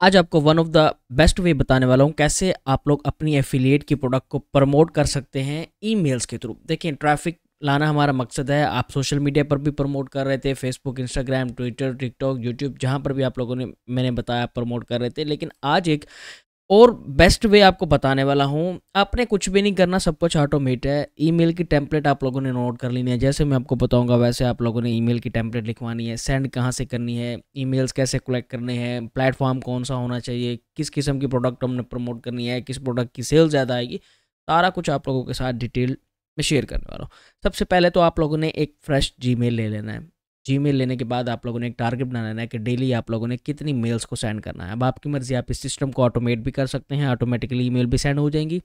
आज आपको one of the best way बताने वाला हूँ कैसे आप लोग अपनी एफिलिएट की प्रोडक्ट को प्रमोट कर सकते हैं ईमेल्स के थ्रू। देखिए, ट्रैफिक लाना हमारा मकसद है। आप सोशल मीडिया पर भी प्रमोट कर रहे थे, Facebook, Instagram, Twitter, TikTok, YouTube, जहाँ पर भी आप लोगों ने मैंने बताया प्रमोट कर रहे थे। लेकिन आज एक और बेस्ट वे आपको बताने वाला हूँ। आपने कुछ भी नहीं करना, सब कुछ ऑटोमेट है। ईमेल की टेम्पलेट आप लोगों ने नोट कर लेनी है। जैसे मैं आपको बताऊंगा वैसे आप लोगों ने ईमेल की टेम्पलेट लिखवानी है। सेंड कहाँ से करनी है, ईमेल्स कैसे कलेक्ट करने हैं, प्लेटफॉर्म कौन सा होना चाहिए, किस किस्म की प्रोडक्ट हमने प्रमोट करनी है, किस प्रोडक्ट की सेल ज़्यादा आएगी, सारा कुछ आप लोगों के साथ डिटेल में शेयर करने वाला हूँ। सबसे पहले तो आप लोगों ने एक फ्रेश जीमेल ले लेना है। जीमेल लेने के बाद आप लोगों ने एक टारगेट बनाना है कि डेली आप लोगों ने कितनी मेल्स को सेंड करना है। अब आपकी मर्जी, आप इस सिस्टम को ऑटोमेट भी कर सकते हैं, ऑटोमेटिकली ईमेल भी सेंड हो जाएंगी।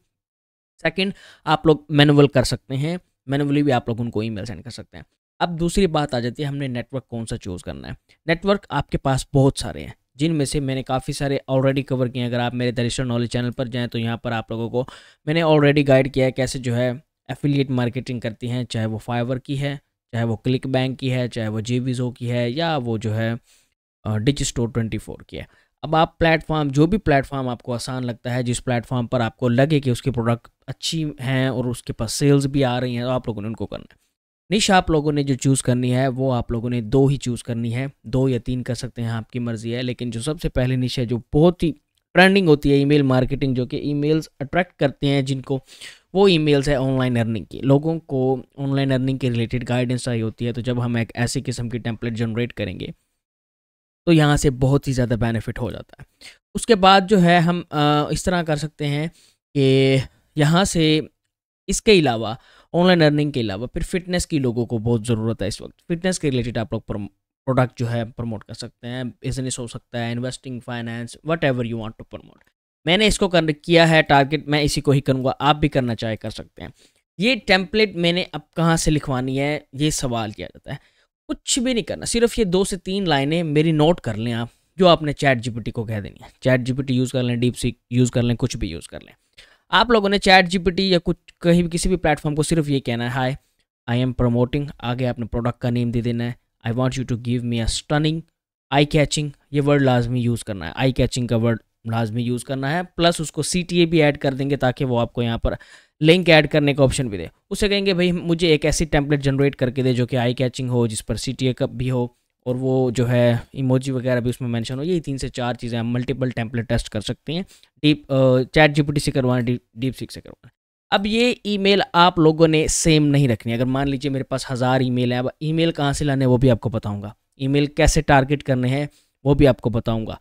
सेकंड, आप लोग मैनुअल कर सकते हैं, मैनुअली भी आप लोग उनको ईमेल सेंड कर सकते हैं। अब दूसरी बात आ जाती है, हमने नेटवर्क कौन सा चूज़ करना है। नेटवर्क आपके पास बहुत सारे हैं, जिनमें से मैंने काफ़ी सारे ऑलरेडी कवर किए हैं। अगर आप मेरे द रजिस्टर्ड नॉलेज चैनल पर जाएँ तो यहाँ पर आप लोगों को मैंने ऑलरेडी गाइड किया है कैसे जो है एफिलिएट मार्केटिंग करती हैं, चाहे वो फाइवर की है, चाहे वो क्लिक बैंक की है, चाहे वो जेविज़ो की है, या वो जो है डिज स्टोर 24 की है। अब आप प्लेटफॉर्म, जो भी प्लेटफॉर्म आपको आसान लगता है, जिस प्लेटफॉर्म पर आपको लगे कि उसकी प्रोडक्ट अच्छी हैं और उसके पास सेल्स भी आ रही हैं, तो आप लोगों ने उनको करना है। निश आप लोगों ने जो चूज़ करनी है वो आप लोगों ने दो ही चूज़ करनी है, 2 या 3 कर सकते हैं, आपकी मर्ज़ी है। लेकिन जो सबसे पहली निश है, जो बहुत ही ट्रेंडिंग होती है ईमेल मार्केटिंग, जो कि ईमेल्स अट्रैक्ट करते हैं जिनको, वो ईमेल्स है ऑनलाइन अर्निंग की। लोगों को ऑनलाइन अर्निंग के रिलेटेड गाइडेंस चाहिए होती है। तो जब हम एक ऐसी किस्म की टेम्पलेट जनरेट करेंगे तो यहाँ से बहुत ही ज़्यादा बेनिफिट हो जाता है। उसके बाद जो है हम इस तरह कर सकते हैं कि यहाँ से इसके अलावा, ऑनलाइन अर्निंग के अलावा, फिर फिटनेस की लोगों को बहुत ज़रूरत है इस वक्त। फिटनेस के रिलेटेड आप लोग प्रोडक्ट जो है प्रमोट कर सकते हैं। बिजनेस हो सकता है, investing, finance, whatever you want to promote. मैंने इसको किया है टारगेट, मैं इसी को ही करूँगा, आप भी करना चाहे कर सकते हैं। ये टेम्पलेट मैंने अब कहाँ से लिखवानी है, ये सवाल किया जाता है। कुछ भी नहीं करना, सिर्फ ये 2 से 3 लाइनें मेरी नोट कर लें आप, जो आपने चैट जीपीटी को कह देनी है। चैट जीपीटी यूज़ कर लें, डीप सीक यूज़ कर लें, कुछ भी यूज़ कर लें। आप लोगों ने चैट जीपीटी या कुछ कहीं भी किसी भी प्लेटफॉर्म को सिर्फ ये कहना है, हाय आई एम प्रमोटिंग, आगे आपने प्रोडक्ट का नेम दे देना है। I want you to give me a stunning, eye catching, ये वर्ड लाजमी यूज़ करना है, आई कैचिंग का वर्ड लाजमी यूज़ करना है। प्लस उसको CTA भी ऐड कर देंगे ताकि वो आपको यहाँ पर लिंक ऐड करने का ऑप्शन भी दे। उसे कहेंगे भाई मुझे एक ऐसी टेम्पलेट जनरेट करके दे जो कि आई कैचिंग हो, जिस पर CTA का भी हो, और वो जो है इमोजी वगैरह भी उसमें मेंशन हो। यही 3 से 4 चीज़ें हम मल्टीपल टेम्पलेट टेस्ट कर सकते हैं। डीप चैट जीपीटी से करवाना, डीप सीक से करवाना। अब ये ईमेल आप लोगों ने सेम नहीं रखनी। अगर मान लीजिए मेरे पास 1000 ईमेल है, अब ईमेल कहाँ से लाने हैं वो भी आपको बताऊंगा, ईमेल कैसे टारगेट करने हैं वो भी आपको बताऊंगा।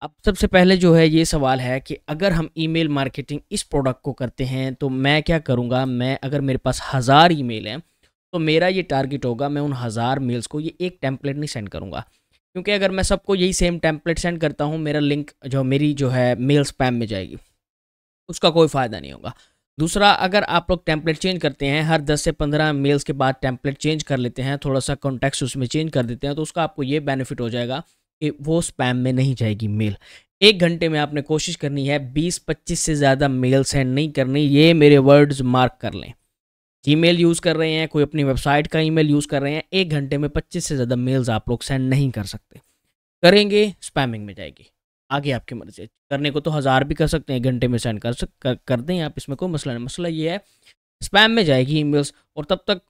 अब सबसे पहले जो है ये सवाल है कि अगर हम ईमेल मार्केटिंग इस प्रोडक्ट को करते हैं तो मैं क्या करूँगा। मैं, अगर मेरे पास 1000 ईमेल हैं तो मेरा ये टारगेट होगा, मैं उन 1000 मेल्स को ये एक टेम्पलेट नहीं सेंड करूँगा। क्योंकि अगर मैं सबको यही सेम टेम्पलेट सेंड करता हूँ, मेरा लिंक जो मेरी जो है मेल स्पैम में जाएगी, उसका कोई फ़ायदा नहीं होगा। दूसरा, अगर आप लोग टेम्पलेट चेंज करते हैं, हर 10 से 15 मेल्स के बाद टेम्पलेट चेंज कर लेते हैं, थोड़ा सा कॉन्टेक्स्ट उसमें चेंज कर देते हैं, तो उसका आपको ये बेनिफिट हो जाएगा कि वो स्पैम में नहीं जाएगी मेल। 1 घंटे में आपने कोशिश करनी है 20-25 से ज़्यादा मेल सेंड नहीं करनी। ये मेरे वर्ड्स मार्क कर लें। जीमेल यूज़ कर रहे हैं, कोई अपनी वेबसाइट का ईमेल यूज़ कर रहे हैं, 1 घंटे में 25 से ज़्यादा मेल्स आप लोग सेंड नहीं कर सकते। करेंगे स्पैमिंग में जाएगी। आगे आपकी मर्ज़ी है, करने को तो 1000 भी कर सकते हैं, 1 घंटे में सेंड कर दें आप, इसमें कोई मसला नहीं। मसला ये है स्पैम में जाएगी ईमेल्स, और तब तक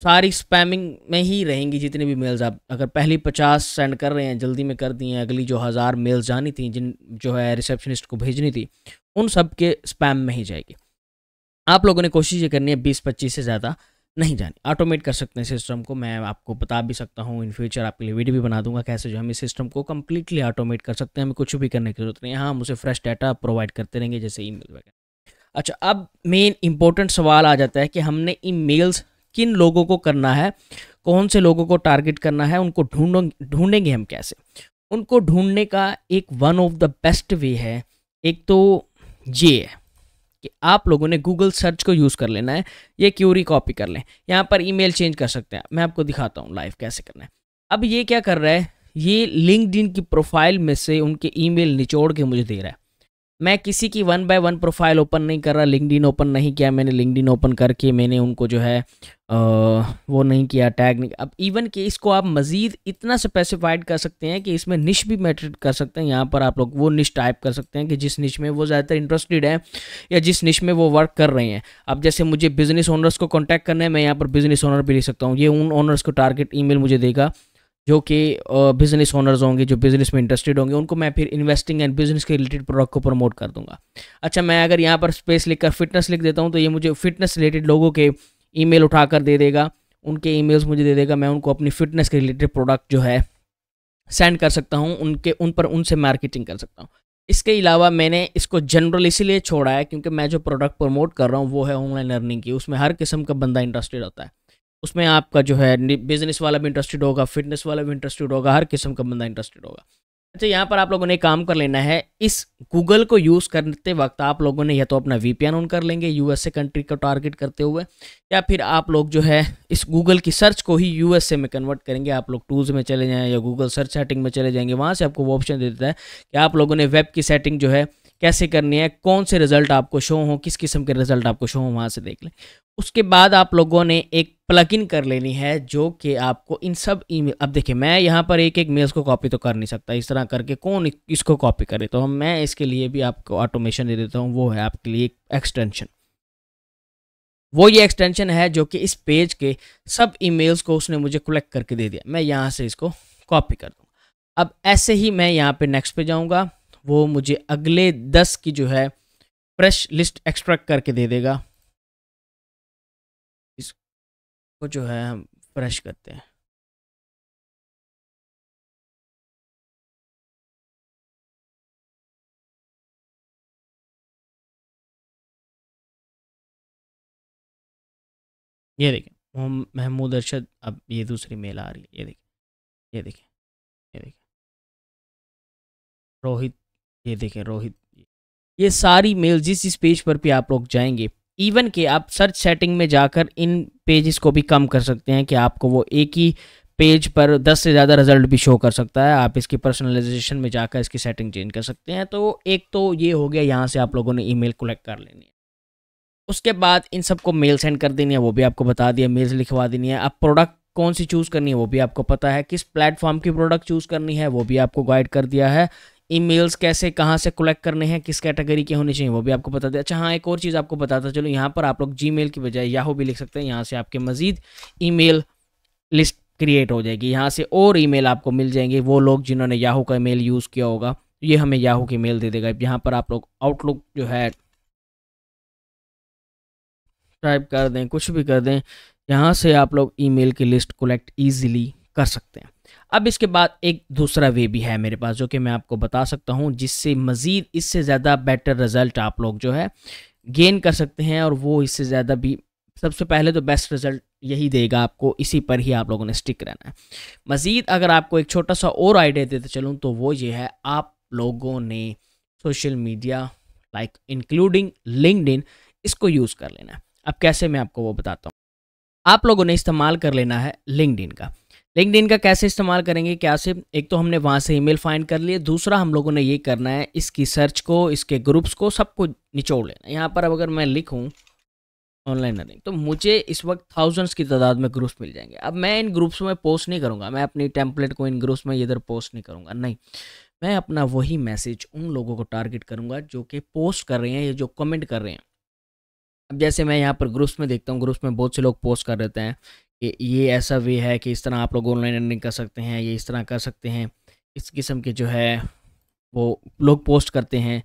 सारी स्पैमिंग में ही रहेंगी जितनी भी मेल्स। आप अगर पहली 50 सेंड कर रहे हैं, जल्दी में कर दी हैं, अगली जो 1000 मेल्स जानी थी, जिन जो है रिसेप्शनिस्ट को भेजनी थी, उन सब के स्पैम में ही जाएगी। आप लोगों ने कोशिश ये करनी है 20-25 से ज़्यादा नहीं जानी। ऑटोमेट कर सकते हैं सिस्टम को, मैं आपको बता भी सकता हूँ, इन फ्यूचर आपके लिए वीडियो भी बना दूंगा कैसे जो हम इस सिस्टम को कम्प्लीटली ऑटोमेट कर सकते हैं। हमें कुछ भी करने की जरूरत नहीं है, हाँ हम उसे फ्रेश डाटा प्रोवाइड करते रहेंगे जैसे ईमेल वगैरह। अच्छा, अब मेन इंपॉर्टेंट सवाल आ जाता है कि हमने ईमेल्स किन लोगों को करना है, कौन से लोगों को टारगेट करना है, उनको ढूंढेंगे हम कैसे। उनको ढूंढने का एक one of the best way है, एक तो ये है कि आप लोगों ने गूगल सर्च को यूज़ कर लेना है। ये क्यूरी कॉपी कर लें, यहाँ पर ईमेल चेंज कर सकते हैं। मैं आपको दिखाता हूँ लाइव कैसे करना है। अब ये क्या कर रहा है, ये लिंक्डइन की प्रोफाइल में से उनके ईमेल निचोड़ के मुझे दे रहा है। मैं किसी की 1 बाय 1 प्रोफ़ाइल ओपन नहीं कर रहा, लिंक्डइन ओपन नहीं किया मैंने, लिंक्डइन ओपन करके मैंने उनको जो है वो नहीं किया, टैग नहीं। अब इवन कि इसको आप मज़ीद इतना स्पेसिफ़ाइड कर सकते हैं कि इसमें निश भी मैटर कर सकते हैं। यहाँ पर आप लोग वो निश टाइप कर सकते हैं कि जिस निश में वो ज़्यादातर इंटरेस्टेड है या जिस निश में वो वर्क कर रहे हैं। अब जैसे मुझे बिज़नेस ओनर्स को कॉन्टैक्ट करना है, मैं यहाँ पर बिज़नेस ओनर भी लिख सकता हूँ। ये उन ओनर्स को टारगेट ईमेल मुझे देगा जो कि बिज़नेस ओनर्स होंगे, जो बिज़नेस में इंटरेस्टेड होंगे, उनको मैं फिर इन्वेस्टिंग एंड बिज़नेस के रिलेटेड प्रोडक्ट को प्रमोट कर दूंगा। अच्छा, मैं अगर यहाँ पर स्पेस लिखकर फिटनेस लिख देता हूँ तो ये मुझे फिटनेस रिलेटेड लोगों के ईमेल उठाकर दे देगा, उनके ईमेल्स मुझे दे देगा। मैं उनको अपनी फिटनेस के रिलेटेड प्रोडक्ट जो है सेंड कर सकता हूँ, उनसे मार्केटिंग कर सकता हूँ। इसके अलावा मैंने इसको जनरल इसीलिए छोड़ा है क्योंकि मैं जो प्रोडक्ट प्रमोट कर रहा हूँ वो है ऑनलाइन अर्निंग की। उसमें हर किस्म का बंदा इंटरेस्टेड होता है। उसमें आपका जो है बिजनेस वाला भी इंटरेस्टेड होगा, फिटनेस वाला भी इंटरेस्टेड होगा, हर किस्म का बंदा इंटरेस्टेड होगा। अच्छा, यहाँ पर आप लोगों ने काम कर लेना है, इस गूगल को यूज़ करते वक्त आप लोगों ने या तो अपना वीपीएन ऑन कर लेंगे यूएसए कंट्री को टारगेट करते हुए, या फिर आप लोग जो है इस गूगल की सर्च को ही यूएसए में कन्वर्ट करेंगे। आप लोग टूल्स में चले जाएँ या गूगल सर्च सेटिंग में चले जाएंगे, वहाँ से आपको वो ऑप्शन दे देता है कि आप लोगों ने वेब की सेटिंग जो है कैसे करनी है, कौन से रिजल्ट आपको शो हो, किस किस्म के रिजल्ट आपको शो हो, वहाँ से देख लें। उसके बाद आप लोगों ने एक प्लगइन कर लेनी है जो कि आपको इन सब ईमेल, अब देखिए मैं यहाँ पर एक एक मेल्स को कॉपी तो कर नहीं सकता, इस तरह करके कौन इसको कॉपी करे, तो मैं इसके लिए भी आपको ऑटोमेशन दे देता हूँ। वो है आपके लिए एक एक्सटेंशन, वो ये एक्सटेंशन है जो कि इस पेज के सब ईमेल्स को उसने मुझे कलेक्ट करके दे दिया। मैं यहाँ से इसको कॉपी कर दूँगा। अब ऐसे ही मैं यहाँ पे नेक्स्ट पे जाऊँगा, वो मुझे अगले 10 की जो है फ्रेश लिस्ट एक्सट्रैक्ट करके दे देगा। इसको जो है हम फ्रेश करते हैं। ये देखिए महमूद अरशद, अब ये दूसरी मेल आ रही है, ये देखिए, ये देखिए, ये देखिए रोहित, ये देखिए रोहित। ये सारी मेल जिस जिस पेज पर भी आप लोग जाएंगे, इवन कि आप सर्च सेटिंग में जाकर इन पेजेस को भी कम कर सकते हैं कि आपको वो एक ही पेज पर 10 से ज़्यादा रिजल्ट भी शो कर सकता है। आप इसकी पर्सनलाइजेशन में जाकर इसकी सेटिंग चेंज कर सकते हैं। तो एक तो ये हो गया, यहाँ से आप लोगों ने ईमेल कलेक्ट कर लेनी है। उसके बाद इन सबको मेल सेंड कर देनी है, वो भी आपको बता दिया, मेल्स लिखवा देनी है। अब प्रोडक्ट कौन सी चूज़ करनी है वो भी आपको पता है, किस प्लेटफॉर्म की प्रोडक्ट चूज़ करनी है वो भी आपको गाइड कर दिया है। ईमेल्स कैसे कहाँ से कलेक्ट करने हैं, किस कैटेगरी के होने चाहिए वो भी आपको बता दिया। अच्छा हाँ, एक और चीज़ आपको बताता चलो, यहाँ पर आप लोग जीमेल की बजाय याहू भी लिख सकते हैं। यहाँ से आपके मज़ीद ईमेल लिस्ट क्रिएट हो जाएगी, यहाँ से और ईमेल आपको मिल जाएंगे। वो लोग जिन्होंने याहू का मेल यूज़ किया होगा, ये हमें याहू की मेल दे देगा। यहाँ पर आप लोग आउटलुक जो है टाइप कर दें, कुछ भी कर दें, यहाँ से आप लोग ईमेल की लिस्ट कलेक्ट ईजिली कर सकते हैं। अब इसके बाद एक दूसरा वे भी है मेरे पास जो कि मैं आपको बता सकता हूँ, जिससे मज़ीद इससे ज़्यादा बेटर रिज़ल्ट आप लोग जो है गेन कर सकते हैं। और वो इससे ज़्यादा भी, सबसे पहले तो बेस्ट रिज़ल्ट यही देगा आपको, इसी पर ही आप लोगों ने स्टिक रहना है। मज़ीद अगर आपको एक छोटा सा और आइडिया देते चलूँ तो वो ये है, आप लोगों ने social media like including LinkedIn इसको यूज़ कर लेना है। अब कैसे, मैं आपको वो बताता हूँ। आप लोगों ने इस्तेमाल कर लेना है लिंक्डइन का। लिंक्डइन का कैसे इस्तेमाल करेंगे, क्या से, एक तो हमने वहाँ से ईमेल फाइंड कर लिए, दूसरा हम लोगों ने ये करना है इसकी सर्च को, इसके ग्रुप्स को, सबको निचोड़ लेना। यहाँ पर अगर मैं लिखूँ ऑनलाइन अर्निंग तो मुझे इस वक्त थाउजेंड्स की तादाद में ग्रुप्स मिल जाएंगे। अब मैं इन ग्रुप्स में पोस्ट नहीं करूँगा, मैं अपनी टेम्पलेट को इन ग्रुप्स में इधर पोस्ट नहीं करूँगा, नहीं, मैं अपना वही मैसेज उन लोगों को टारगेट करूँगा जो कि पोस्ट कर रहे हैं या जो कमेंट कर रहे हैं। अब जैसे मैं यहाँ पर ग्रुप्स में देखता हूँ, ग्रुप्स में बहुत से लोग पोस्ट कर देते हैं कि ये ऐसा वे है कि इस तरह आप लोग ऑनलाइन अर्निंग कर सकते हैं, ये इस तरह कर सकते हैं, इस किस्म के जो है वो लोग पोस्ट करते हैं।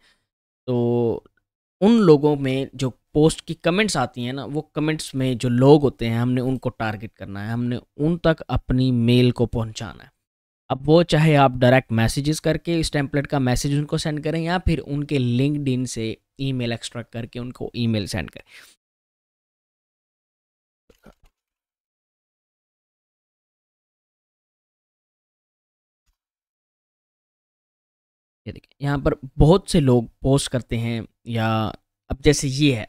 तो उन लोगों में जो पोस्ट की कमेंट्स आती हैं ना, वो कमेंट्स में जो लोग होते हैं, हमने उनको टारगेट करना है, हमने उन तक अपनी मेल को पहुंचाना है। अब वो चाहे आप डायरेक्ट मैसेजेस करके इस टेम्पलेट का मैसेज उनको सेंड करें, या फिर उनके लिंक्डइन से ईमेल एक्सट्रैक्ट करके उनको ईमेल सेंड करें। ये देखिए, यहाँ पर बहुत से लोग पोस्ट करते हैं, या अब जैसे ये है,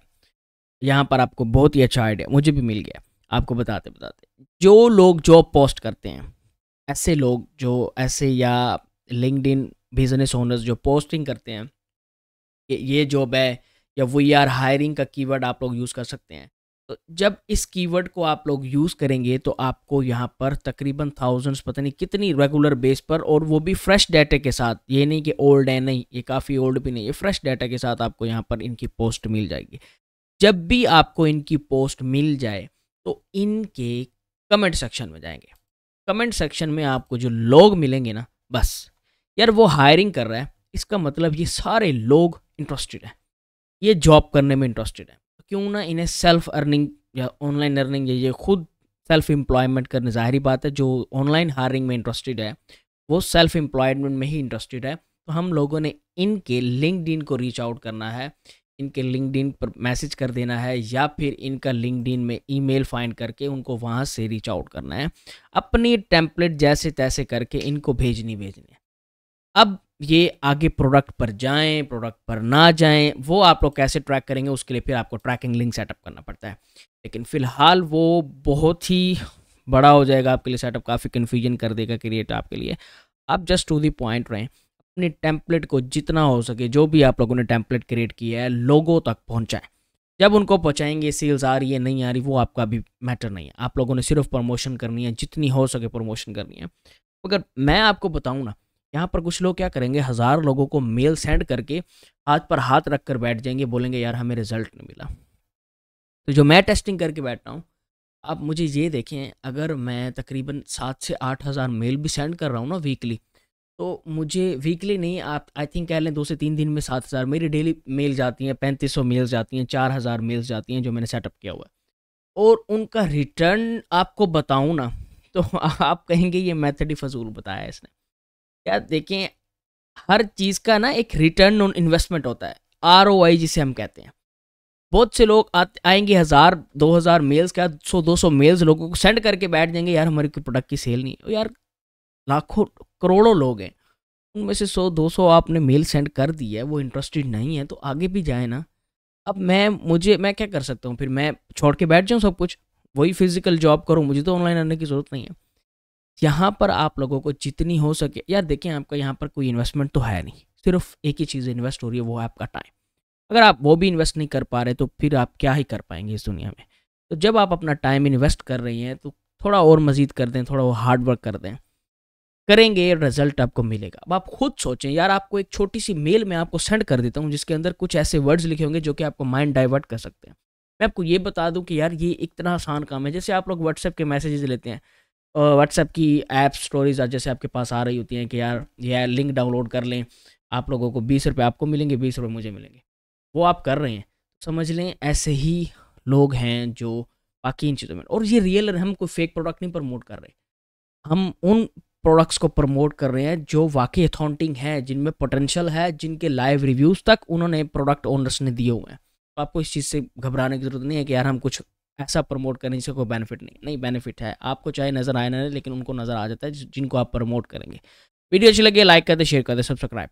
यहाँ पर आपको बहुत ही अच्छा आइडिया मुझे भी मिल गया। आपको बताते बताते, जो लोग जॉब पोस्ट करते हैं, ऐसे लोग जो ऐसे, या लिंक्डइन बिजनेस ओनर्स जो पोस्टिंग करते हैं, ये जॉब है, या वी आर हायरिंग का कीवर्ड आप लोग यूज़ कर सकते हैं। तो जब इस कीवर्ड को आप लोग यूज़ करेंगे तो आपको यहाँ पर तकरीबन थाउजेंड्स, पता नहीं कितनी रेगुलर बेस पर, और वो भी फ्रेश डाटा के साथ, ये नहीं कि ओल्ड है, नहीं ये काफ़ी ओल्ड भी नहीं, ये फ्रेश डाटा के साथ आपको यहाँ पर इनकी पोस्ट मिल जाएगी। जब भी आपको इनकी पोस्ट मिल जाए तो इनके कमेंट सेक्शन में जाएंगे। कमेंट सेक्शन में आपको जो लोग मिलेंगे ना, बस यार वो हायरिंग कर रहा है, इसका मतलब ये सारे लोग इंटरेस्टेड है, ये जॉब करने में इंटरेस्टेड है। तो क्यों ना इन्हें सेल्फ अर्निंग या ऑनलाइन अर्निंग, या ये खुद सेल्फ एम्प्लॉयमेंट करने, ज़ाहिर बात है जो ऑनलाइन हायरिंग में इंटरेस्टेड है वो सेल्फ एम्प्लॉयमेंट में ही इंटरेस्टेड है। तो हम लोगों ने इनके लिंक्डइन को रीच आउट करना है, इनके लिंक्डइन पर मैसेज कर देना है, या फिर इनका लिंक्डइन में ईमेल फाइंड करके उनको वहाँ से रीच आउट करना है, अपनी टेम्पलेट जैसे तैसे करके इनको भेजनी है। अब ये आगे प्रोडक्ट पर जाएं, प्रोडक्ट पर ना जाएं, वो आप लोग कैसे ट्रैक करेंगे, उसके लिए फिर आपको ट्रैकिंग लिंक सेटअप करना पड़ता है। लेकिन फ़िलहाल वो बहुत ही बड़ा हो जाएगा आपके लिए सेटअप, काफ़ी कन्फ्यूजन कर देगा क्रिएट आपके लिए। आप जस्ट टू दी पॉइंट रहें, अपने टेम्पलेट को जितना हो सके, जो भी आप लोगों ने टेम्पलेट क्रिएट किया है, लोगों तक पहुँचाएँ। जब उनको पहुँचाएंगे, सेल्स आ रही है नहीं आ रही, वो आपका भी मैटर नहीं है, आप लोगों ने सिर्फ प्रमोशन करनी है, जितनी हो सके प्रमोशन करनी है। अगर मैं आपको बताऊँ ना, यहाँ पर कुछ लोग क्या करेंगे, 1000 लोगों को मेल सेंड करके हाथ पर हाथ रख कर बैठ जाएंगे, बोलेंगे यार हमें रिजल्ट नहीं मिला। तो जो मैं टेस्टिंग करके बैठता हूँ, आप मुझे ये देखें, अगर मैं तकरीबन 7 से 8000 मेल भी सेंड कर रहा हूँ ना वीकली, तो मुझे वीकली नहीं, आप आई थिंक कह लें 2 से 3 दिन में 7000 मेरी डेली मेल जाती हैं, 3500 मेल्स जाती हैं, 4000 मेल्स जाती हैं जो मैंने सेटअप किया हुआ है। और उनका रिटर्न आपको बताऊँ ना, तो आप कहेंगे ये मेथड ही फजूल बताया है इसने। क्या देखें, हर चीज़ का ना एक रिटर्न ऑन इन्वेस्टमेंट होता है, ROI जिसे हम कहते हैं। बहुत से लोग आएंगे 1000-2000 मेल्स का 100-200 मेल्स लोगों को सेंड करके बैठ जाएंगे, यार हमारे प्रोडक्ट की सेल नहीं है। यार लाखों करोड़ों लोग हैं, उनमें से 100-200 आपने मेल सेंड कर दी है, वो इंटरेस्टेड नहीं है, तो आगे भी जाए ना। अब मैं क्या कर सकता हूँ, फिर मैं छोड़ के बैठ जाऊँ सब कुछ, वही फिजिकल जॉब करूँ, मुझे तो ऑनलाइन आने की ज़रूरत नहीं है। यहाँ पर आप लोगों को जितनी हो सके, यार देखें आपका यहाँ पर कोई इन्वेस्टमेंट तो है नहीं, सिर्फ एक ही चीज़ इन्वेस्ट हो रही है, वो है आपका टाइम। अगर आप वो भी इन्वेस्ट नहीं कर पा रहे तो फिर आप क्या ही कर पाएंगे इस दुनिया में। तो जब आप अपना टाइम इन्वेस्ट कर रही हैं तो थोड़ा और मज़ीद कर दें, थोड़ा और हार्ड वर्क कर दें, करेंगे रिजल्ट आपको मिलेगा। अब आप खुद सोचें, यार आपको एक छोटी सी मेल मैं आपको सेंड कर देता हूँ जिसके अंदर कुछ ऐसे वर्ड्स लिखे होंगे जो कि आपको माइंड डाइवर्ट कर सकते हैं। मैं आपको ये बता दूं कि यार ये इतना आसान काम है। जैसे आप लोग व्हाट्सएप के मैसेजेस लेते हैं, व्हाट्सएप की ऐप स्टोरीज जैसे आपके पास आ रही होती हैं कि यार ये लिंक डाउनलोड कर लें, आप लोगों को 20 रुपये आपको मिलेंगे, 20 रुपये मुझे मिलेंगे, वो आप कर रहे हैं, समझ लें ऐसे ही लोग हैं जो बाकी इन चीज़ों में। और ये रियल, हम कोई फेक प्रोडक्ट नहीं प्रमोट कर रहे, हम उन प्रोडक्ट्स को प्रमोट कर रहे हैं जो वाकई अथॉन्टिक हैं, जिनमें पोटेंशियल है, जिनके लाइव रिव्यूज़ तक उन्होंने प्रोडक्ट ओनर्स ने दिए हुए हैं। तो आपको इस चीज़ से घबराने की ज़रूरत नहीं है कि यार हम कुछ ऐसा प्रमोट करने से कोई बेनिफिट नहीं बेनिफिट है, आपको चाहे नज़र आए ना, लेकिन उनको नज़र आ जाता है जिनको आप प्रमोट करेंगे। वीडियो अच्छी लगी लाइक कर दे, शेयर कर दे, सब्सक्राइब।